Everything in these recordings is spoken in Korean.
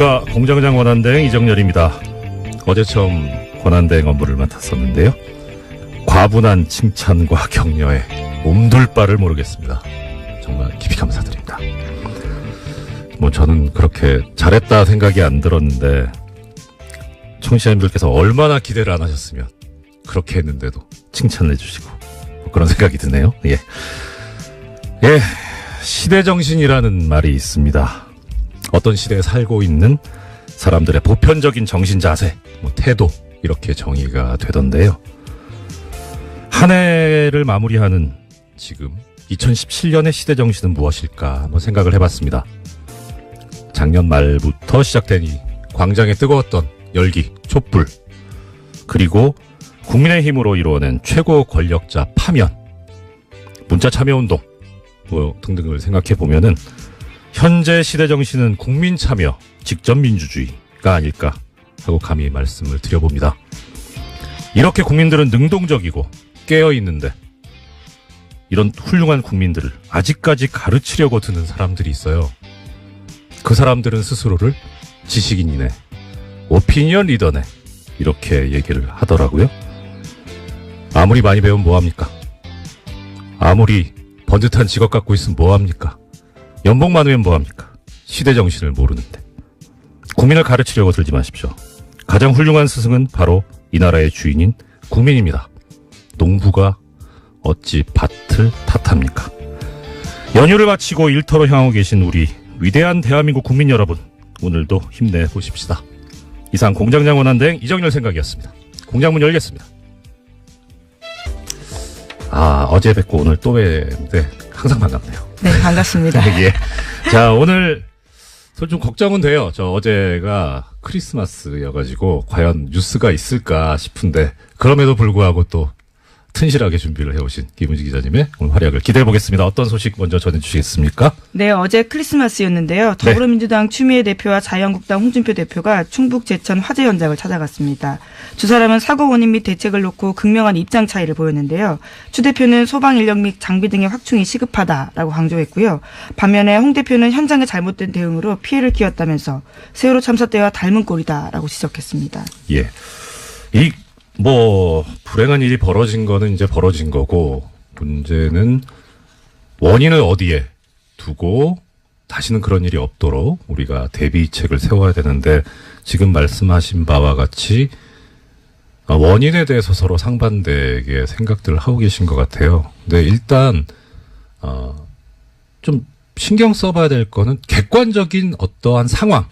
안녕하십니까. 공장장 권한대행 이정열입니다. 어제 처음 권한대행 업무를 맡았었는데요. 과분한 칭찬과 격려에 몸둘 바를 모르겠습니다. 정말 깊이 감사드립니다. 저는 그렇게 잘했다 생각이 안 들었는데 청취자님들께서 얼마나 기대를 안 하셨으면 그렇게 했는데도 칭찬을 해주시고 그런 생각이 드네요. 예, 시대정신이라는 말이 있습니다. 어떤 시대에 살고 있는 사람들의 보편적인 정신 자세, 태도 이렇게 정의가 되던데요. 한 해를 마무리하는 지금 2017년의 시대정신은 무엇일까 한번 생각을 해봤습니다. 작년 말부터 시작된 이 광장에 뜨거웠던 열기, 촛불, 그리고 국민의힘으로 이루어낸 최고 권력자 파면, 문자 참여운동 등등을 생각해보면은 현재 시대 정신은 국민 참여, 직접 민주주의가 아닐까 하고 감히 말씀을 드려봅니다. 이렇게 국민들은 능동적이고 깨어있는데 이런 훌륭한 국민들을 아직까지 가르치려고 드는 사람들이 있어요. 그 사람들은 스스로를 지식인이네, 오피니언 리더네 이렇게 얘기를 하더라고요. 아무리 많이 배우면 뭐합니까? 아무리 번듯한 직업 갖고 있으면 뭐합니까? 연봉 많으면 뭐합니까? 시대정신을 모르는데. 국민을 가르치려고 들지 마십시오. 가장 훌륭한 스승은 바로 이 나라의 주인인 국민입니다. 농부가 어찌 밭을 탓합니까? 연휴를 마치고 일터로 향하고 계신 우리 위대한 대한민국 국민 여러분, 오늘도 힘내보십시다. 이상 공장장 권한대행 이정열 생각이었습니다. 공장문 열겠습니다. 어제 뵙고 오늘 또 뵙는데 항상 반갑네요. 네, 반갑습니다. 예. 자, 오늘 좀 걱정은 돼요. 저 어제가 크리스마스여가지고 과연 뉴스가 있을까 싶은데 그럼에도 불구하고 또 튼실하게 준비를 해오신 김은지 기자님의 오늘 활약을 기대해보겠습니다. 어떤 소식 먼저 전해주시겠습니까? 네, 어제 크리스마스였는데요. 더불어민주당 추미애 대표와 자유한국당 홍준표 대표가 충북 제천 화재 현장을 찾아갔습니다. 두 사람은 사고 원인 및 대책을 놓고 극명한 입장 차이를 보였는데요. 추 대표는 소방 인력 및 장비 등의 확충이 시급하다라고 강조했고요. 반면에 홍 대표는 현장의 잘못된 대응으로 피해를 키웠다면서 세월호 참사 때와 닮은 꼴이다라고 지적했습니다. 예. 불행한 일이 벌어진 거는 이제 벌어진 거고, 문제는 원인을 어디에 두고 다시는 그런 일이 없도록 우리가 대비책을 세워야 되는데, 지금 말씀하신 바와 같이 원인에 대해서 서로 상반되게 생각들을 하고 계신 것 같아요. 근데 일단 좀 신경 써봐야 될 거는 객관적인 어떠한 상황이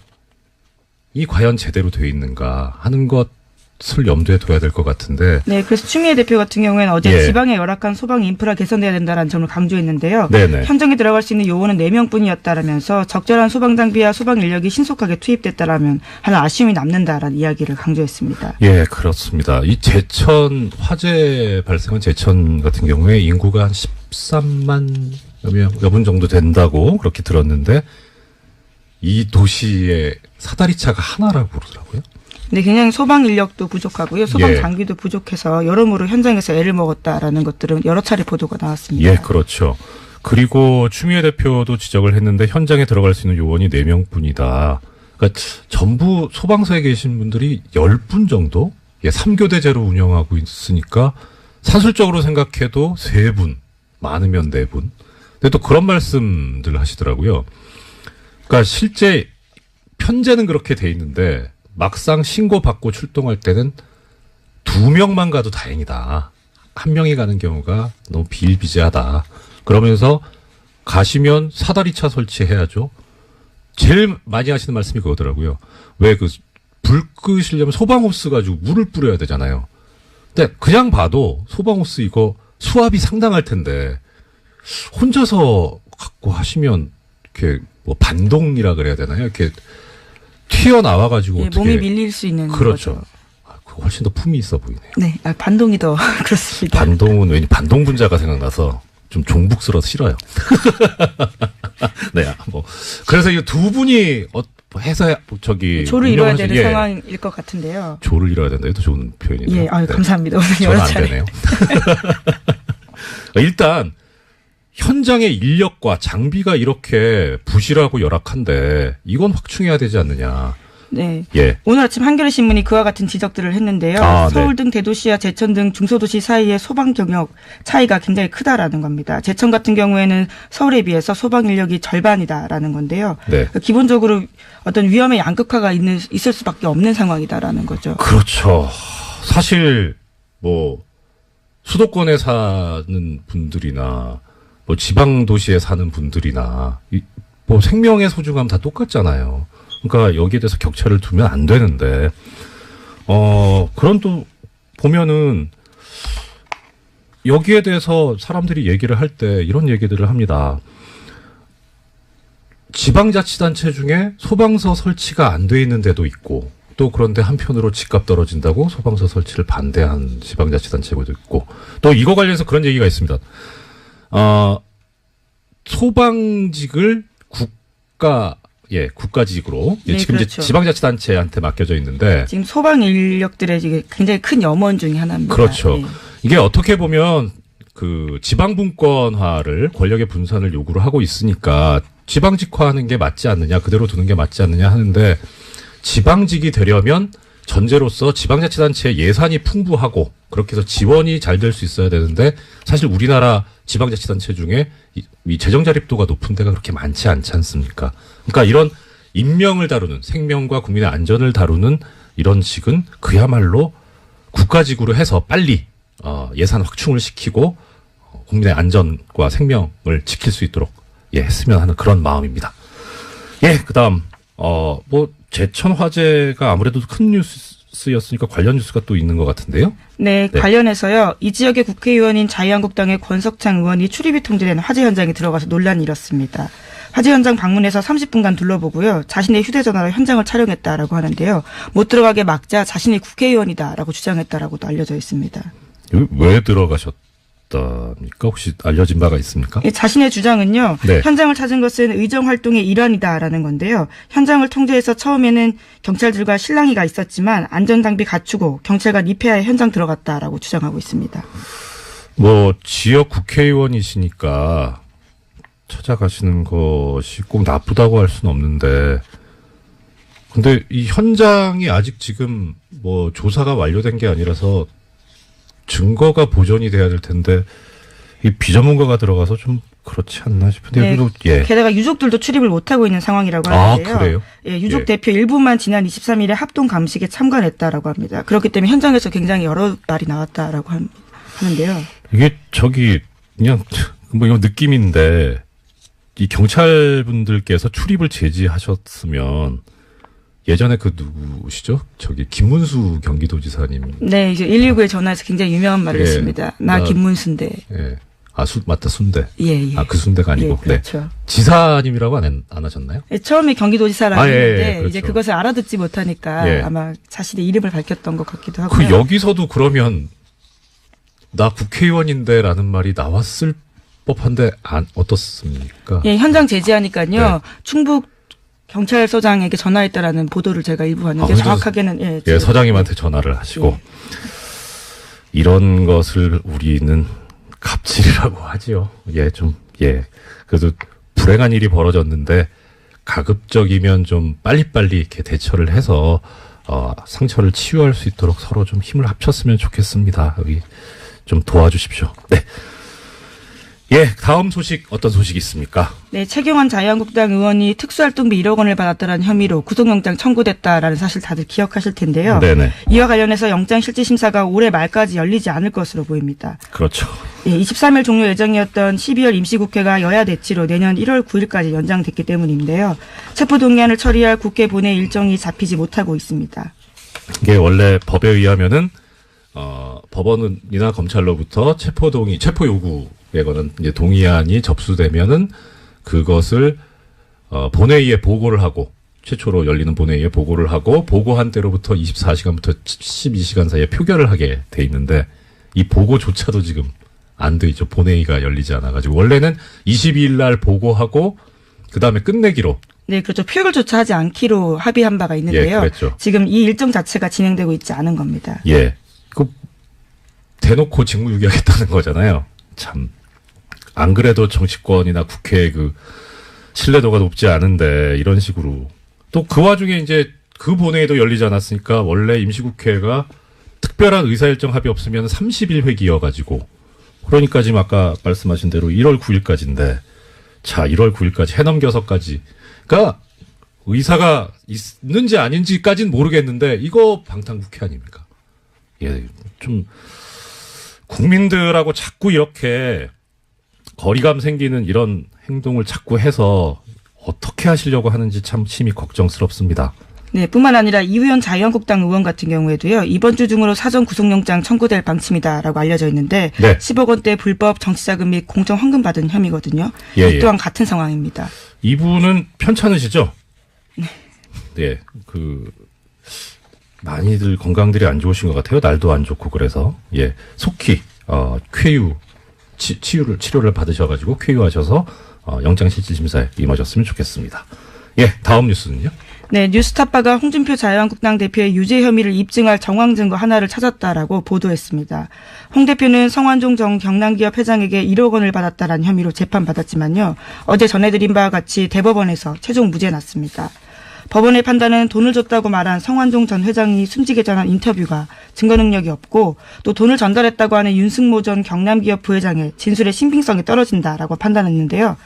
과연 제대로 돼 있는가 하는 것을 염두에 둬야 될 것 같은데. 네, 그래서 추미애 대표 같은 경우에는 어제 지방의 열악한 소방 인프라 개선돼야 된다는 점을 강조했는데요. 네네. 현장에 들어갈 수 있는 요원은 4명뿐이었다라면서 적절한 소방 장비와 소방 인력이 신속하게 투입됐다라면 하는 아쉬움이 남는다라는 이야기를 강조했습니다. 예, 그렇습니다. 이 제천 화재 발생한 제천 같은 경우에 인구가 한 13만 여분 정도 된다고 그렇게 들었는데 이 도시의 사다리차가 하나라고 그러더라고요. 네, 굉장히 소방 인력도 부족하고요. 소방 장비도 부족해서 여러모로 현장에서 애를 먹었다라는 것들은 여러 차례 보도가 나왔습니다. 예, 그렇죠. 그리고 추미애 대표도 지적을 했는데 현장에 들어갈 수 있는 요원이 4명뿐이다. 그러니까 전부 소방서에 계신 분들이 10분 정도? 3교대제로 운영하고 있으니까 산술적으로 생각해도 3분, 많으면 4분. 근데 또 그런 말씀들 하시더라고요. 그러니까 실제 편제는 그렇게 돼 있는데 막상 신고받고 출동할 때는 2명만 가도 다행이다. 1명이 가는 경우가 너무 비일비재하다. 그러면서 가시면 사다리차 설치해야죠. 제일 많이 하시는 말씀이 그거더라고요. 왜 불 끄시려면 소방호스 가지고 물을 뿌려야 되잖아요. 근데 그냥 봐도 소방호스 이거 수압이 상당할 텐데 혼자서 갖고 하시면 이렇게 반동이라 그래야 되나요? 이렇게 튀어나와가지고 어떻게. 몸이 밀릴 수 있는. 그렇죠. 그거 훨씬 더 품이 있어 보이네요. 네, 반동이 더 그렇습니다. 반동은 왠지 반동 분자가 생각나서 좀 종북스러워서 싫어요. 네, 그래서 이 두 분이 해서 조를 이뤄야 되는 상황일 것 같은데요. 조를 이뤄야 된다. 이것도 좋은 표현이네요. 예, 감사합니다. 오늘 저는 안 되네요. 일단 현장의 인력과 장비가 이렇게 부실하고 열악한데 이건 확충해야 되지 않느냐. 네. 예. 오늘 아침 한겨레신문이 그와 같은 지적들을 했는데요. 서울 등 대도시와 제천 등 중소도시 사이의 소방 경력 차이가 굉장히 크다라는 겁니다. 제천 같은 경우에는 서울에 비해서 소방 인력이 절반이다라는 건데요. 네. 기본적으로 어떤 위험의 양극화가 있을 수밖에 없는 상황이다라는 거죠. 그렇죠. 사실 뭐 수도권에 사는 분들이나 뭐 지방 도시에 사는 분들이나 뭐 생명의 소중함 다 똑같잖아요. 그러니까 여기에 대해서 격차를 두면 안 되는데, 그런 또 보면은 여기에 대해서 사람들이 얘기를 할 때 이런 얘기들을 합니다. 지방자치단체 중에 소방서 설치가 안 돼 있는 데도 있고, 또 그런데 한편으로 집값 떨어진다고 소방서 설치를 반대한 지방자치단체도 있고, 또 이거 관련해서 그런 얘기가 있습니다. 소방직을 국가직으로 네, 지금 그렇죠. 이제 지방자치단체한테 맡겨져 있는데 지금 소방 인력들의 굉장히 큰 염원 중에 하나입니다. 그렇죠. 네. 이게 어떻게 보면 그 지방분권화를 권력의 분산을 요구를 하고 있으니까 지방직화하는 게 맞지 않느냐, 그대로 두는 게 맞지 않느냐 하는데 지방직이 되려면 전제로서 지방자치단체의 예산이 풍부하고 그렇게 해서 지원이 잘 될 수 있어야 되는데 사실 우리나라 지방자치단체 중에 이 재정 자립도가 높은 데가 그렇게 많지 않지 않습니까? 그러니까 이런 인명을 다루는 생명과 국민의 안전을 다루는 이런 직은 그야말로 국가직으로 해서 빨리 예산 확충을 시키고 국민의 안전과 생명을 지킬 수 있도록 했으면 하는 그런 마음입니다. 그다음 뭐 제천 화재가 아무래도 큰 뉴스였으니까 관련 뉴스가 또 있는 것 같은데요. 네, 관련해서요. 이 지역의 국회의원인 자유한국당의 권석창 의원이 출입이 통제된 화재 현장에 들어가서 논란이 일었습니다. 화재 현장 방문해서 30분간 둘러보고요. 자신의 휴대전화로 현장을 촬영했다라고 하는데요. 못 들어가게 막자 자신이 국회의원이다라고 주장했다라고도 알려져 있습니다. 왜 들어가셨답니까? 혹시 알려진 바가 있습니까? 자신의 주장은요. 네. 현장을 찾은 것은 의정활동의 일환이다라는 건데요. 현장을 통제해서 처음에는 경찰들과 실랑이가 있었지만 안전장비 갖추고 경찰관 입회하에 현장 들어갔다라고 주장하고 있습니다. 뭐 지역 국회의원이시니까 찾아가시는 것이 꼭 나쁘다고 할 수는 없는데 근데 이 현장이 아직 지금 뭐 조사가 완료된 게 아니라서 증거가 보존이 돼야 될 텐데 이 비전문가가 들어가서 좀 그렇지 않나 싶은데 네. 게다가 유족들도 출입을 못하고 있는 상황이라고 하는데요. 그래요? 유족 대표 일부만 지난 23일에 합동 감식에 참관했다라고 합니다. 그렇기 때문에 현장에서 굉장히 여러 말이 나왔다라고 하는데요. 이게 그냥 뭐 이거 느낌인데 이 경찰분들께서 출입을 제지하셨으면 예전에 그 누구시죠? 김문수 경기도지사님. 네, 이제 119에 전화해서 굉장히 유명한 말을 했습니다. 나 김문수인데. 맞다, 순대. 예. 그 순대가 아니고. 그렇죠. 네. 지사님이라고 안 하셨나요? 처음에 경기도지사라고 했는데 그렇죠. 이제 그것을 알아듣지 못하니까 아마 자신의 이름을 밝혔던 것 같기도 하고요. 여기서도 그러면 나 국회의원인데라는 말이 나왔을 법한데 어떻습니까? 현장 제지하니까요. 충북 경찰서장에게 전화했다라는 보도를 제가 일부 봤는데 정확하게는 서장님한테 전화를 하시고 이런 것을 우리는 갑질이라고 하지요. 그래도 불행한 일이 벌어졌는데 가급적이면 좀 빨리빨리 이렇게 대처를 해서 상처를 치유할 수 있도록 서로 좀 힘을 합쳤으면 좋겠습니다. 여기 좀 도와주십시오. 네. 다음 소식 어떤 소식이 있습니까? 네, 최경환 자유한국당 의원이 특수활동비 1억 원을 받았다는 혐의로 구속영장 청구됐다라는 사실 다들 기억하실 텐데요. 네네. 이와 관련해서 영장실질심사가 올해 말까지 열리지 않을 것으로 보입니다. 그렇죠. 23일 종료 예정이었던 12월 임시국회가 여야 대치로 내년 1월 9일까지 연장됐기 때문인데요. 체포동의안을 처리할 국회 본회 일정이 잡히지 못하고 있습니다. 이게 원래 법에 의하면은 법원이나 검찰로부터 체포 요구에 관한 이제 동의안이 접수되면은 그것을 본회의에 보고를 하고 최초로 열리는 본회의에 보고를 하고 보고한 때로부터 24시간부터 12시간 사이에 표결을 하게 돼 있는데 이 보고조차도 지금 안 돼 있죠. 본회의가 열리지 않아가지고 원래는 22일 날 보고하고 그 다음에 끝내기로. 네, 그렇죠. 표결조차 하지 않기로 합의한 바가 있는데요. 그랬죠. 지금 이 일정 자체가 진행되고 있지 않은 겁니다. 대놓고 직무유기하겠다는 거잖아요. 참 안 그래도 정치권이나 국회 그 신뢰도가 높지 않은데 이런 식으로 또 그 와중에 이제 그 본회의도 열리지 않았으니까 원래 임시국회가 특별한 의사일정 합의 없으면 30일 회기여가지고 그러니까 지금 아까 말씀하신 대로 1월 9일까지인데 자 1월 9일까지 해넘겨서까지 그러니까 의사가 있는지 아닌지까지는 모르겠는데 이거 방탄국회 아닙니까? 예, 좀 국민들하고 자꾸 이렇게 거리감 생기는 이런 행동을 자꾸 해서 어떻게 하시려고 하는지 참 심히 걱정스럽습니다. 네, 뿐만 아니라 이우현 자유한국당 의원 같은 경우에도요. 이번 주 중으로 사전 구속영장 청구될 방침이다라고 알려져 있는데 네. 10억 원대 불법 정치자금 및 공적 헌금 받은 혐의거든요. 예, 이 또한 같은 상황입니다. 이분은 편찮으시죠? 네. 많이들 건강들이 안 좋으신 것 같아요. 날도 안 좋고 그래서 예 속히 쾌유 치료를 받으셔가지고 쾌유하셔서 영장실질심사에 임하셨으면 좋겠습니다. 예, 다음 뉴스는요. 네, 뉴스타파가 홍준표 자유한국당 대표의 유죄 혐의를 입증할 정황 증거 하나를 찾았다라고 보도했습니다. 홍 대표는 성완종 전 경남기업 회장에게 1억 원을 받았다라는 혐의로 재판받았지만요. 어제 전해드린 바와 같이 대법원에서 최종 무죄 났습니다. 법원의 판단은 돈을 줬다고 말한 성완종 전 회장이 숨지게 전한 인터뷰가 증거 능력이 없고 또 돈을 전달했다고 하는 윤승모 전 경남기업 부회장의 진술의 신빙성이 떨어진다라고 판단했는데요.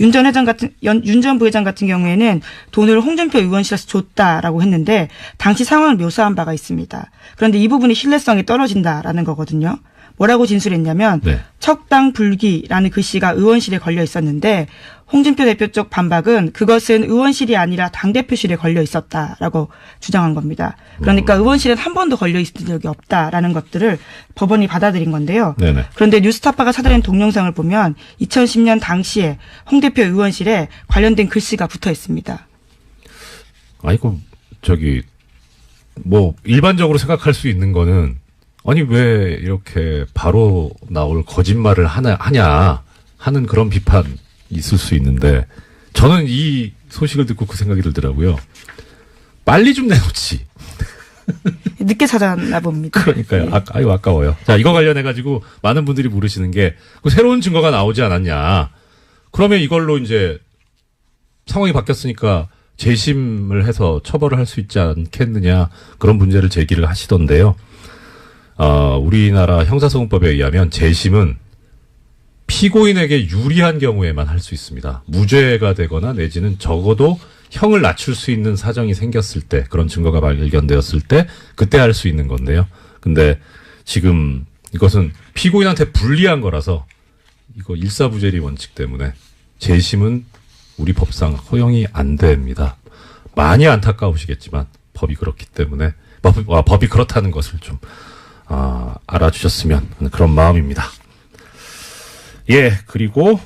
윤 전 부회장 같은 경우에는 돈을 홍준표 의원실에서 줬다라고 했는데 당시 상황을 묘사한 바가 있습니다. 그런데 이 부분이 신뢰성이 떨어진다라는 거거든요. 뭐라고 진술했냐면 네. 척당 불기라는 글씨가 의원실에 걸려 있었는데 홍준표 대표 쪽 반박은 그것은 의원실이 아니라 당대표실에 걸려 있었다라고 주장한 겁니다. 그러니까 의원실엔 한 번도 걸려 있은 적이 없다라는 것들을 법원이 받아들인 건데요. 네네. 그런데 뉴스타파가 찾아낸 동영상을 보면 2010년 당시에 홍 대표 의원실에 관련된 글씨가 붙어 있습니다. 아이고 뭐 일반적으로 생각할 수 있는 거는 아니 왜 이렇게 바로 나올 거짓말을 하냐 하는 그런 비판 있을 수 있는데 저는 이 소식을 듣고 그 생각이 들더라고요. 빨리 좀 내놓지. 늦게 찾아나 봅니다. 그러니까요. 네. 아유 아까워요. 자 이거 관련해 가지고 많은 분들이 물으시는 게 그 새로운 증거가 나오지 않았냐. 그러면 이걸로 이제 상황이 바뀌었으니까 재심을 해서 처벌을 할 수 있지 않겠느냐 그런 문제를 제기를 하시던데요. 우리나라 형사소송법에 의하면 재심은 피고인에게 유리한 경우에만 할 수 있습니다. 무죄가 되거나 내지는 적어도 형을 낮출 수 있는 사정이 생겼을 때 그런 증거가 발견되었을 때 그때 할 수 있는 건데요. 근데 지금 이것은 피고인한테 불리한 거라서 이거 일사부재리 원칙 때문에 재심은 우리 법상 허용이 안 됩니다. 많이 안타까우시겠지만 법이 그렇기 때문에 법이 그렇다는 것을 좀 알아주셨으면 하는 그런 마음입니다. 예, 그리고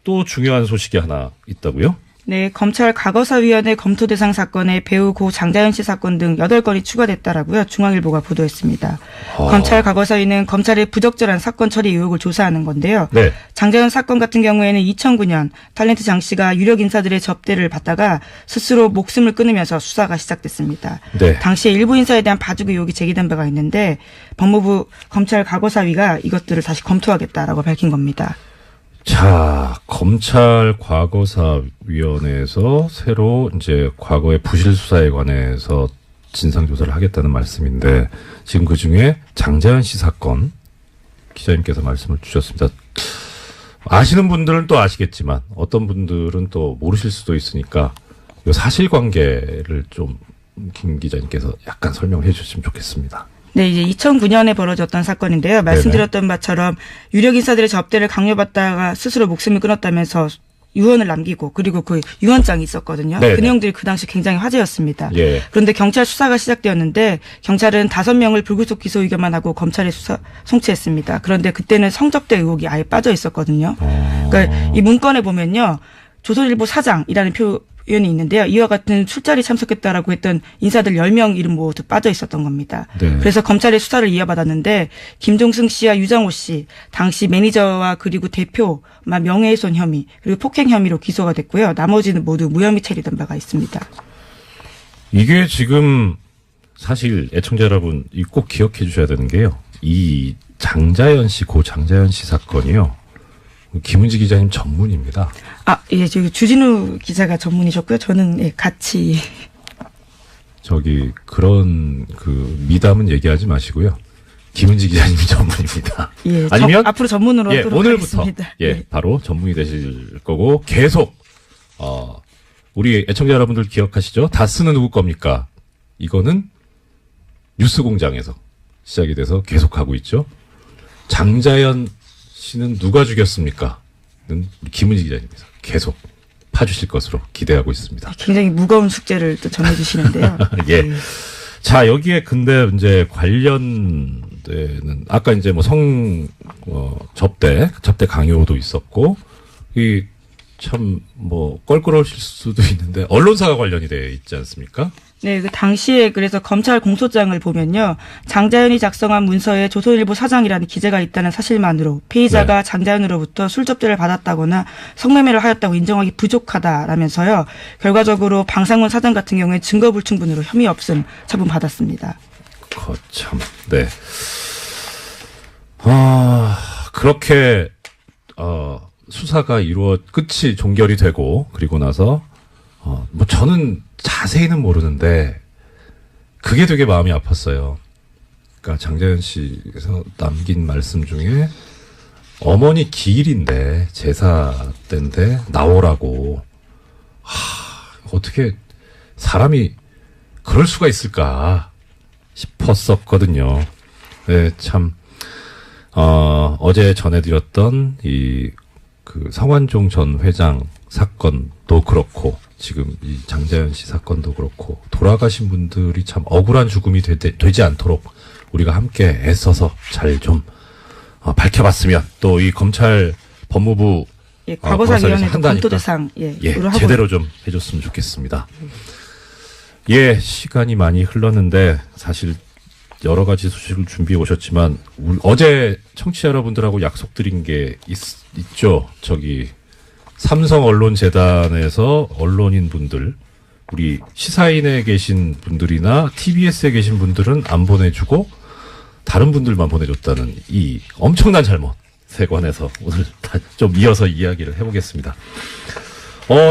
또 중요한 소식이 하나 있다고요? 네, 검찰 과거사위원회 검토 대상 사건에 배우 고 장자연 씨 사건 등 8건이 추가됐다라고요. 중앙일보가 보도했습니다. 검찰 과거사위는 검찰의 부적절한 사건 처리 의혹을 조사하는 건데요. 네. 장자연 사건 같은 경우에는 2009년 탤런트 장 씨가 유력 인사들의 접대를 받다가 스스로 목숨을 끊으면서 수사가 시작됐습니다. 네. 당시에 일부 인사에 대한 봐주기 의혹이 제기된 바가 있는데 법무부 검찰 과거사위가 이것들을 다시 검토하겠다라고 밝힌 겁니다. 자, 검찰 과거사위원회에서 새로 이제 과거의 부실 수사에 관해서 진상조사를 하겠다는 말씀인데 지금 그 중에 장자연 씨 사건 기자님께서 말씀을 주셨습니다. 아시는 분들은 또 아시겠지만 어떤 분들은 또 모르실 수도 있으니까 이 사실관계를 좀 김 기자님께서 약간 설명해 주셨으면 좋겠습니다. 네, 이제 2009년에 벌어졌던 사건인데요. 말씀드렸던 바처럼 유력 인사들의 접대를 강요받다가 스스로 목숨을 끊었다면서 유언을 남기고 그리고 그 유언장이 있었거든요. 네네. 그 내용들이 그 당시 굉장히 화제였습니다. 예. 그런데 경찰 수사가 시작되었는데 경찰은 5명을 불구속 기소 의견만 하고 검찰에 송치했습니다. 그런데 그때는 성접대 의혹이 아예 빠져 있었거든요. 그러니까 이 문건에 보면요. 조선일보 사장이라는 표현이 있는데요. 이와 같은 술자리 참석했다라고 했던 인사들 10명 이름 모두 빠져 있었던 겁니다. 네. 그래서 검찰의 수사를 이어받았는데 김종승 씨와 유정호 씨 당시 매니저와 그리고 대표만 명예훼손 혐의 그리고 폭행 혐의로 기소가 됐고요. 나머지는 모두 무혐의 처리된 바가 있습니다. 이게 지금 사실 애청자 여러분 꼭 기억해 주셔야 되는 게요. 이 장자연 씨, 고 장자연 씨 사건이요. 김은지 기자님 전문입니다. 예, 저기 주진우 기자가 전문이셨고요. 저는 예, 같이. 그런 미담은 얘기하지 마시고요. 김은지 기자님 전문입니다. 예, 아니면 앞으로 전문으로 하도록 오늘부터 하겠습니다. 바로 전문이 되실 거고 계속 우리 애청자 여러분들 기억하시죠? 다스는 누구 겁니까? 이거는 뉴스공장에서 시작이 돼서 계속 하고 있죠. 장자연 씨는 누가 죽였습니까? 는 김은지 기자님께서 계속 파주실 것으로 기대하고 있습니다. 굉장히 무거운 숙제를 또 전해주시는데요. 예. 자, 여기에 근데 이제 관련되는, 아까 이제 뭐 접대 강요도 있었고, 껄끄러우실 수도 있는데, 언론사가 관련이 돼 있지 않습니까? 네, 그 당시에 그래서 검찰 공소장을 보면요. 장자연이 작성한 문서에 조선일보 사장이라는 기재가 있다는 사실만으로 피의자가 장자연으로부터 술접대를 받았다거나 성매매를 하였다고 인정하기 부족하다라면서요. 결과적으로 방상문 사장 같은 경우에 증거불충분으로 혐의 없음 처분받았습니다. 거참, 네. 그렇게 수사가 끝이 종결이 되고 그리고 나서 저는 자세히는 모르는데 그게 되게 마음이 아팠어요. 그러니까 장자연 씨에서 남긴 말씀 중에 어머니 기일인데 제사 때인데 나오라고. 어떻게 사람이 그럴 수가 있을까 싶었었거든요. 네, 참 어제 전해드렸던 성완종 전 회장 사건도 그렇고 지금 이 장자연 씨 사건도 그렇고 돌아가신 분들이 참 억울한 죽음이 되지 않도록 우리가 함께 애써서 잘 좀 밝혀봤으면 또 이 검찰 법무부 과거사위원회도 검토 대상 제대로 좀 해줬으면 좋겠습니다. 시간이 많이 흘렀는데 사실 여러 가지 소식을 준비해 오셨지만 어제 청취자 여러분들하고 약속드린 게 있죠. 삼성언론재단에서 언론인 분들, 우리 시사인에 계신 분들이나 TBS에 계신 분들은 안 보내주고 다른 분들만 보내줬다는 이 엄청난 잘못에 관해서 오늘 좀 이어서 이야기를 해보겠습니다.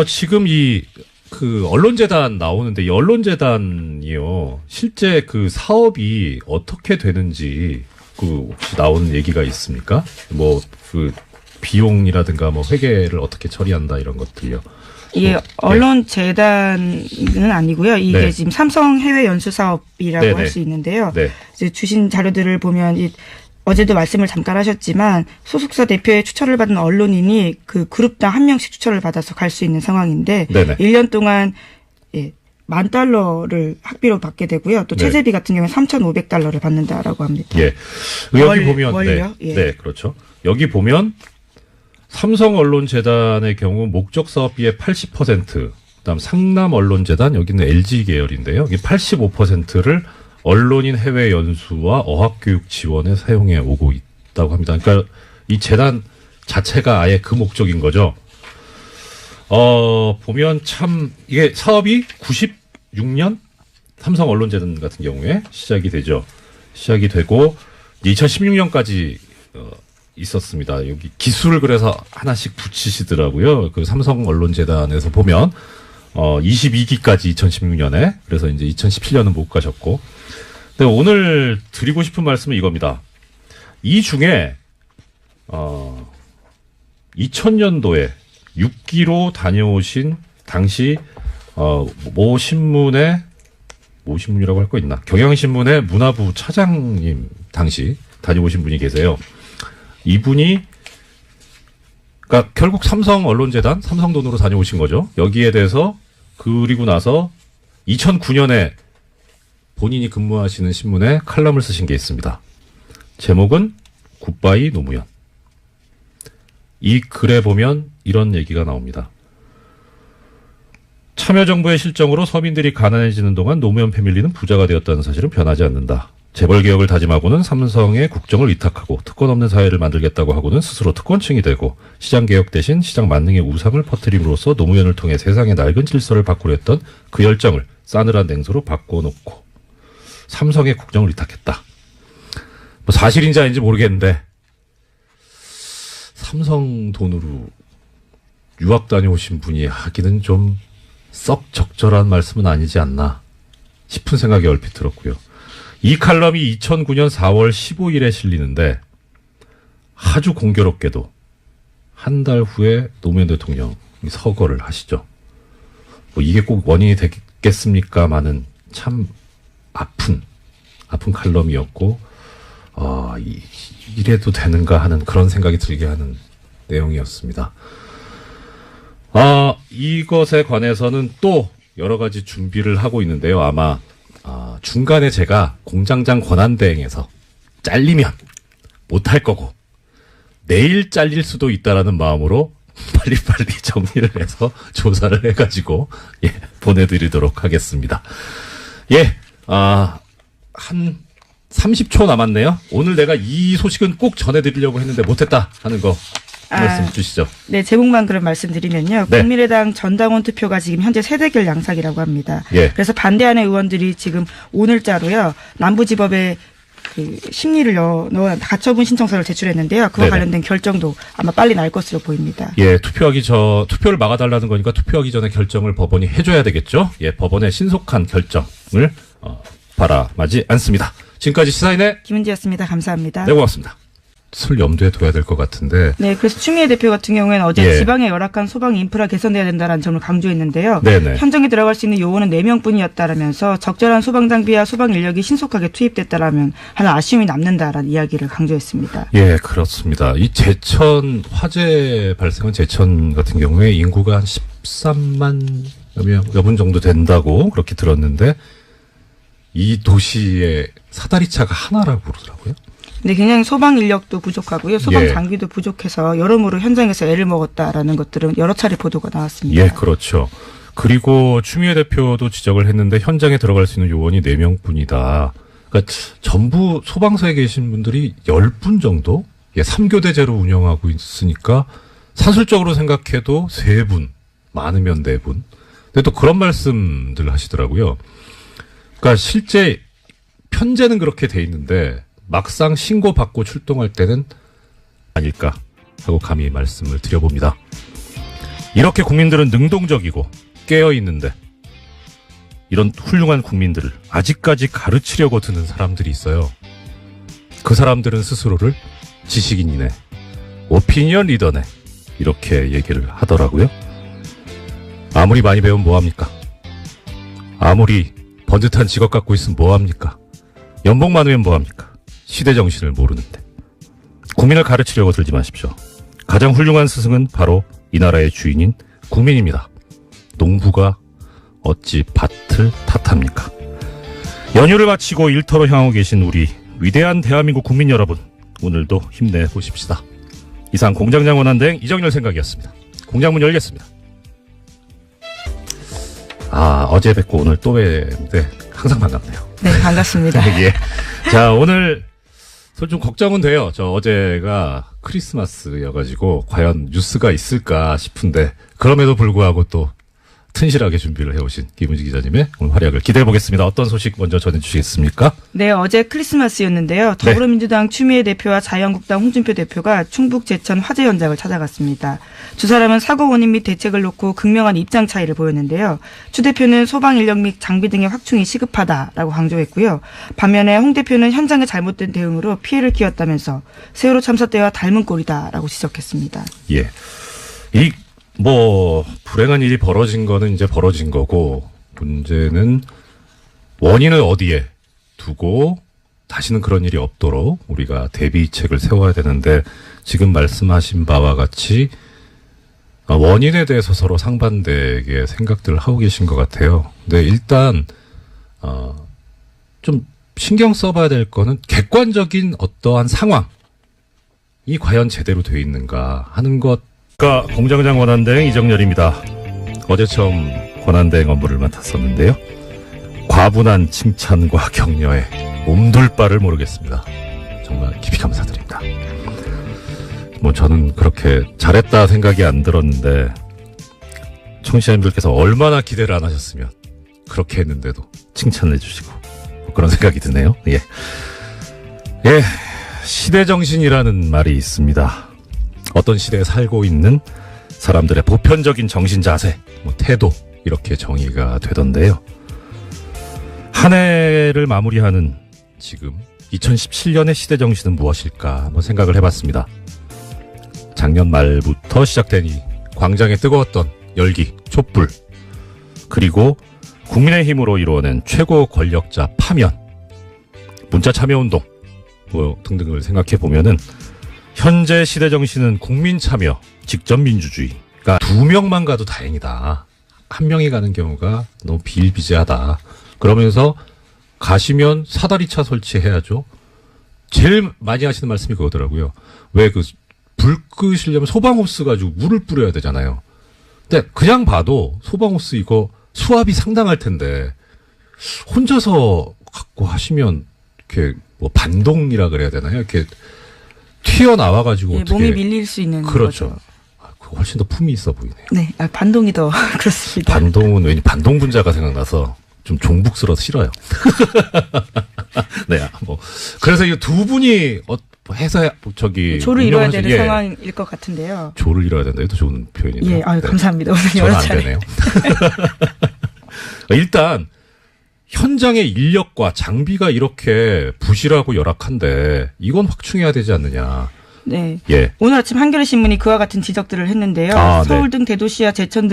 지금 언론재단 나오는데 이 언론재단이요. 실제 사업이 어떻게 되는지 혹시 나온 얘기가 있습니까? 비용이라든가 회계를 어떻게 처리한다 이런 것들요. 언론재단은 아니고요. 이게 지금 삼성 해외 연수 사업이라고 할 수 있는데요. 이제 주신 자료들을 보면 어제도 말씀을 잠깐 하셨지만 소속사 대표의 추천을 받은 언론인이 그 그룹당 한 명씩 추천을 받아서 갈 수 있는 상황인데 1년 동안 $10,000를 학비로 받게 되고요. 또 체제비 같은 경우는 $3,500를 받는다라고 합니다. 여기 보면 월요? 그렇죠. 여기 보면 삼성언론재단의 경우 목적 사업비의 80%, 그다음 상남언론재단 여기는 LG 계열인데요. 이 85%를 언론인 해외 연수와 어학교육 지원에 사용해 오고 있다고 합니다. 그러니까 이 재단 자체가 아예 그 목적인 거죠. 보면 참 이게 사업이 96년 삼성언론재단 같은 경우에 시작이 되죠. 시작이 되고 2016년까지 있었습니다. 여기 기술을 그래서 하나씩 붙이시더라고요. 삼성언론재단에서 보면 22기까지 2016년에 그래서 이제 2017년은 못 가셨고. 근데 오늘 드리고 싶은 말씀은 이겁니다. 이 중에 2000년도에 6기로 다녀오신 당시 모 신문이라고 할 거 있나? 경향신문의 문화부 차장님 당시 다녀오신 분이 계세요. 이분이 그러니까 결국 삼성언론재단 삼성 돈으로 다녀오신 거죠. 여기에 대해서 그리고 나서 2009년에 본인이 근무하시는 신문에 칼럼을 쓰신 게 있습니다. 제목은 굿바이 노무현. 이 글에 보면 이런 얘기가 나옵니다. 참여정부의 실정으로 서민들이 가난해지는 동안 노무현 패밀리는 부자가 되었다는 사실은 변하지 않는다. 재벌개혁을 다짐하고는 삼성에 국정을 위탁하고 특권 없는 사회를 만들겠다고 하고는 스스로 특권층이 되고 시장개혁 대신 시장 만능의 우상을 퍼뜨림으로써 노무현을 통해 세상의 낡은 질서를 바꾸려 했던 그 열정을 싸늘한 냉소로 바꿔놓고 삼성에 국정을 위탁했다. 사실인지 아닌지 모르겠는데 삼성 돈으로 유학 다녀오신 분이 하기는 좀 썩 적절한 말씀은 아니지 않나 싶은 생각이 얼핏 들었고요. 이 칼럼이 2009년 4월 15일에 실리는데 아주 공교롭게도 한 달 후에 노무현 대통령이 서거를 하시죠. 뭐 이게 꼭 원인이 되겠습니까마는 참 아픈 칼럼이었고, 이래도 되는가 하는 그런 생각이 들게 하는 내용이었습니다. 이것에 관해서는 또 여러 가지 준비를 하고 있는데요. 아마 중간에 제가 공장장 권한대행에서 잘리면 못할 거고 내일 잘릴 수도 있다라는 마음으로 빨리빨리 정리를 해서 조사를 해가지고 보내드리도록 하겠습니다. 한 30초 남았네요. 오늘 내가 이 소식은 꼭 전해드리려고 했는데 못했다 하는 거 말씀 주시죠. 네, 제목만 그럼 말씀드리면요. 네. 국민의당 전당원 투표가 지금 현재 세대결 양상이라고 합니다. 예. 그래서 반대하는 의원들이 지금 오늘자로요. 남부지법에 그 심리를 넣어 가처분 신청서를 제출했는데요. 그와 네네. 관련된 결정도 아마 빨리 날 것으로 보입니다. 투표를 막아달라는 거니까 투표하기 전에 결정을 법원이 해줘야 되겠죠. 법원의 신속한 결정을 바라마지 않습니다. 지금까지 시사인의 김은지였습니다. 감사합니다. 네, 고맙습니다. 술 염두에 둬야 될 것 같은데. 네, 그래서 추미애 대표 같은 경우에는 어제 예. 지방의 열악한 소방 인프라 개선돼야 된다는 점을 강조했는데요. 네네. 현장에 들어갈 수 있는 요원은 4명뿐이었다라면서 적절한 소방 장비와 소방 인력이 신속하게 투입됐다라면 하는 아쉬움이 남는다라는 이야기를 강조했습니다. 예, 그렇습니다. 이 화재 발생한 제천 같은 경우에 인구가 한 13만 여분 정도 된다고 그렇게 들었는데 이 도시의 사다리차가 하나라고 그러더라고요. 근데 굉장히 소방 인력도 부족하고요. 소방 예. 장비도 부족해서 여러모로 현장에서 애를 먹었다라는 것들은 여러 차례 보도가 나왔습니다. 예, 그렇죠. 그리고 추미애 대표도 지적을 했는데 현장에 들어갈 수 있는 요원이 4명뿐이다. 그러니까 전부 소방서에 계신 분들이 10분 정도 3교대제로 운영하고 있으니까 산술적으로 생각해도 3분, 많으면 4분. 근데 또 그런 말씀들 하시더라고요. 그러니까 실제 편제는 그렇게 돼 있는데 막상 신고받고 출동할 때는 아닐까 하고 감히 말씀을 드려봅니다. 이렇게 국민들은 능동적이고 깨어있는데 이런 훌륭한 국민들을 아직까지 가르치려고 드는 사람들이 있어요. 그 사람들은 스스로를 지식인이네, 오피니언 리더네 이렇게 얘기를 하더라고요. 아무리 많이 배우면 뭐합니까? 아무리 번듯한 직업 갖고 있으면 뭐합니까? 연봉 많으면 뭐합니까? 시대 정신을 모르는데. 국민을 가르치려고 들지 마십시오. 가장 훌륭한 스승은 바로 이 나라의 주인인 국민입니다. 농부가 어찌 밭을 탓합니까? 연휴를 마치고 일터로 향하고 계신 우리 위대한 대한민국 국민 여러분, 오늘도 힘내보십시다. 이상 공장장 원한대행 이정열 생각이었습니다. 공장문 열겠습니다. 어제 뵙고 오늘 또 뵙는데 항상 반갑네요. 네, 반갑습니다. 예. 자, 오늘 좀 걱정은 돼요. 어제가 크리스마스여가지고 과연 뉴스가 있을까 싶은데 그럼에도 불구하고 또 튼실하게 준비를 해오신 김은지 기자님의 오늘 활약을 기대해보겠습니다. 어떤 소식 먼저 전해주시겠습니까? 네, 어제 크리스마스였는데요. 더불어민주당 추미애 대표와 자유한국당 홍준표 대표가 충북 제천 화재 현장을 찾아갔습니다. 두 사람은 사고 원인 및 대책을 놓고 극명한 입장 차이를 보였는데요. 추 대표는 소방 인력 및 장비 등의 확충이 시급하다라고 강조했고요. 반면에 홍 대표는 현장의 잘못된 대응으로 피해를 키웠다면서 세월호 참사 때와 닮은 꼴이다라고 지적했습니다. 예. 불행한 일이 벌어진 거는 이제 벌어진 거고, 문제는 원인을 어디에 두고 다시는 그런 일이 없도록 우리가 대비책을 세워야 되는데, 지금 말씀하신 바와 같이 원인에 대해서 서로 상반되게 생각들을 하고 계신 것 같아요. 근데 일단 좀 신경 써봐야 될 거는 객관적인 어떠한 상황이 과연 제대로 돼 있는가 하는 것. 공장장 권한대행 이정열입니다. 어제 처음 권한대행 업무를 맡았었는데요. 과분한 칭찬과 격려에 몸둘 바를 모르겠습니다. 정말 깊이 감사드립니다. 저는 그렇게 잘했다 생각이 안 들었는데 청취자님들께서 얼마나 기대를 안 하셨으면 그렇게 했는데도 칭찬을 해주시고 그런 생각이 드네요. 예, 시대정신이라는 말이 있습니다. 어떤 시대에 살고 있는 사람들의 보편적인 정신 자세, 뭐 태도 이렇게 정의가 되던데요. 한 해를 마무리하는 지금 2017년의 시대 정신은 무엇일까 한번 생각을 해봤습니다. 작년 말부터 시작된 이 광장에 뜨거웠던 열기, 촛불, 그리고 국민의힘으로 이루어낸 최고 권력자 파면, 문자 참여운동 뭐 등등을 생각해 보면은 현재 시대 정신은 국민 참여, 직접 민주주의. 그러니까 2명만 가도 다행이다. 1명이 가는 경우가 너무 비일비재하다. 그러면서 가시면 사다리차 설치해야죠. 제일 많이 하시는 말씀이 그거더라고요. 왜 불 끄시려면 소방호스 가지고 물을 뿌려야 되잖아요. 근데 그냥 봐도 소방호스 이거 수압이 상당할 텐데 혼자서 갖고 하시면 이렇게 뭐 반동이라 그래야 되나요? 이렇게 튀어나와가지고 예, 어떻게 몸이 밀릴 수 있는 그렇죠. 거죠. 그거 훨씬 더 품이 있어 보이네요. 네, 반동이 더 그렇습니다. 반동은 왠지 반동 분자가 생각나서 좀 종북스러워서 싫어요. 네, 뭐 그래서 이 두 분이 해서 저기 조를 이뤄야 운영하시- 되는 예, 상황일 것 같은데요. 조를 이뤄야 된다. 이것도 좋은 표현이네요. 예, 아유, 네. 감사합니다. 오늘 저는 여러 안 차례. 되네요. 일단 현장의 인력과 장비가 이렇게 부실하고 열악한데 이건 확충해야 되지 않느냐. 네. 예. 오늘 아침 한겨레 신문이 그와 같은 지적들을 했는데요. 아, 네. 서울 등 대도시와 제천 등